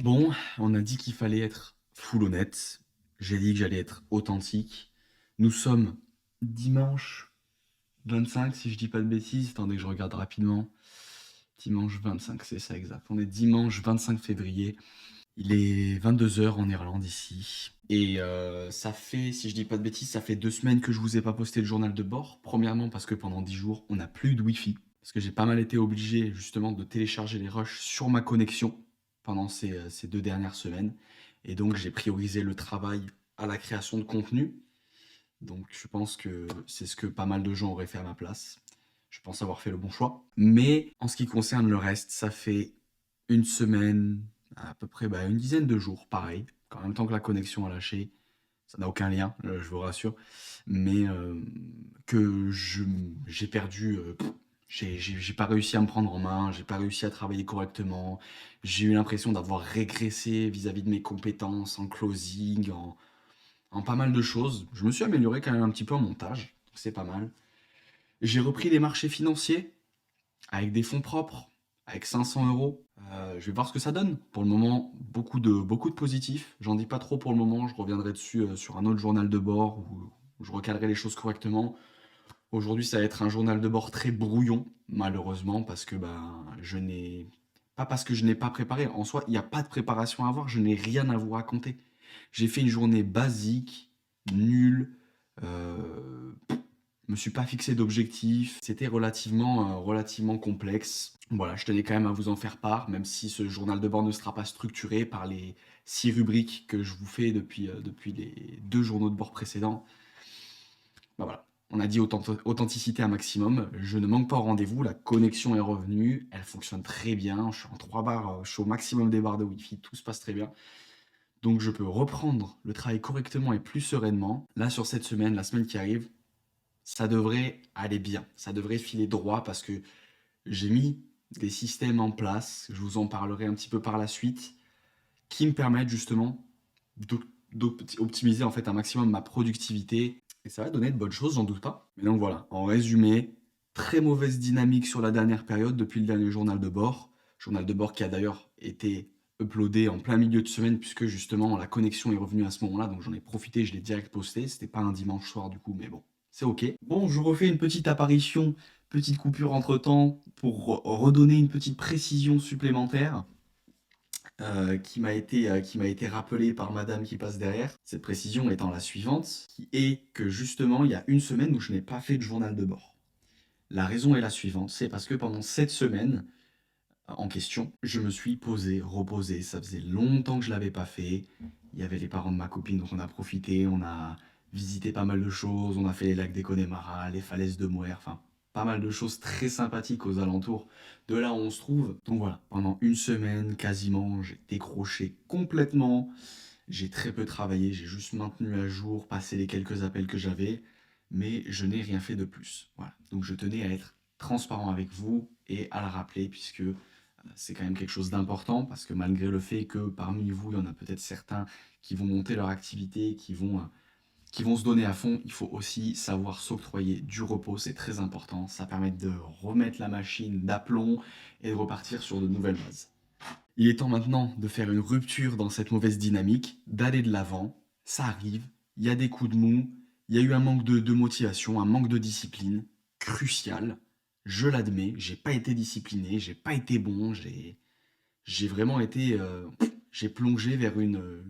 Bon, on a dit qu'il fallait être full honnête. J'ai dit que j'allais être authentique. Nous sommes dimanche 25, si je dis pas de bêtises. Attendez que je regarde rapidement. Dimanche 25, c'est ça exact. On est dimanche 25 février. Il est 22 heures en Irlande ici. Et ça fait, si je dis pas de bêtises, ça fait 2 semaines que je vous ai pas posté le journal de bord. Premièrement parce que pendant 10 jours, on n'a plus de Wi-Fi. Parce que j'ai pas mal été obligé justement de télécharger les rushs sur ma connexion pendant ces 2 dernières semaines. Et donc j'ai priorisé le travail à la création de contenu. Donc je pense que c'est ce que pas mal de gens auraient fait à ma place. Je pense avoir fait le bon choix. Mais en ce qui concerne le reste, ça fait une semaine, à peu près une dizaine de jours, pareil. En même temps que la connexion a lâché, ça n'a aucun lien, je vous rassure. Mais j'ai perdu, j'ai pas réussi à me prendre en main, j'ai pas réussi à travailler correctement. J'ai eu l'impression d'avoir régressé vis-à-vis de mes compétences en closing, en pas mal de choses. Je me suis amélioré quand même un petit peu en montage, donc c'est pas mal. J'ai repris les marchés financiers avec des fonds propres, avec 500 euros. Je vais voir ce que ça donne. Pour le moment, beaucoup de positifs. J'en dis pas trop pour le moment. Je reviendrai dessus sur un autre journal de bord où je recadrerai les choses correctement. Aujourd'hui, ça va être un journal de bord très brouillon, malheureusement, parce que je n'ai pas parce que je n'ai pas préparé. En soi, il n'y a pas de préparation à avoir. Je n'ai rien à vous raconter. J'ai fait une journée basique, nulle. Je me suis pas fixé d'objectif. C'était relativement complexe. Voilà, je tenais quand même à vous en faire part, même si ce journal de bord ne sera pas structuré par les 6 rubriques que je vous fais depuis les 2 journaux de bord précédents. Voilà, on a dit authenticité à maximum. Je ne manque pas au rendez-vous, la connexion est revenue, elle fonctionne très bien. Je suis en 3 bars, je suis au maximum des barres de Wi-Fi, tout se passe très bien. Donc je peux reprendre le travail correctement et plus sereinement. Là, sur cette semaine, la semaine qui arrive, ça devrait aller bien. Ça devrait filer droit parce que j'ai mis des systèmes en place, je vous en parlerai un petit peu par la suite, qui me permettent justement d'optimiser en fait un maximum ma productivité. Et ça va donner de bonnes choses, j'en doute pas. Mais donc voilà, en résumé, très mauvaise dynamique sur la dernière période depuis le dernier journal de bord. Journal de bord qui a d'ailleurs été uploadé en plein milieu de semaine puisque justement la connexion est revenue à ce moment-là. Donc j'en ai profité, je l'ai direct posté. C'était pas un dimanche soir du coup, mais bon, c'est ok. Bon, je refais une petite apparition, petite coupure entre temps pour redonner une petite précision supplémentaire qui m'a été rappelée par madame qui passe derrière. Cette précision étant la suivante, qui est que justement, il y a une semaine où je n'ai pas fait de journal de bord. La raison est la suivante, c'est parce que pendant cette semaine en question, je me suis posé, reposé. Ça faisait longtemps que je l'avais pas fait. Il y avait les parents de ma copine, donc on a profité, on a visité pas mal de choses, on a fait les lacs des Connemara, les falaises de Moher, enfin pas mal de choses très sympathiques aux alentours de là où on se trouve. Donc voilà, pendant une semaine quasiment, j'ai décroché complètement. J'ai très peu travaillé, j'ai juste maintenu à jour, passé les quelques appels que j'avais, mais je n'ai rien fait de plus. Voilà. Donc je tenais à être transparent avec vous et à le rappeler puisque c'est quand même quelque chose d'important parce que malgré le fait que parmi vous, il y en a peut-être certains qui vont monter leur activité, qui vont se donner à fond, il faut aussi savoir s'octroyer du repos, c'est très important. Ça permet de remettre la machine d'aplomb et de repartir sur de nouvelles bases. Il est temps maintenant de faire une rupture dans cette mauvaise dynamique, d'aller de l'avant. Ça arrive, il y a des coups de mou, il y a eu un manque de motivation, un manque de discipline, crucial. Je l'admets, j'ai pas été discipliné, j'ai pas été bon, j'ai vraiment été. J'ai plongé vers une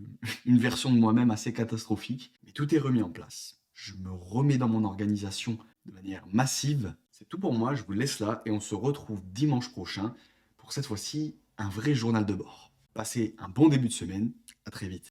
version de moi-même assez catastrophique. Mais tout est remis en place. Je me remets dans mon organisation de manière massive. C'est tout pour moi, je vous laisse là et on se retrouve dimanche prochain pour cette fois-ci un vrai journal de bord. Passez un bon début de semaine, à très vite.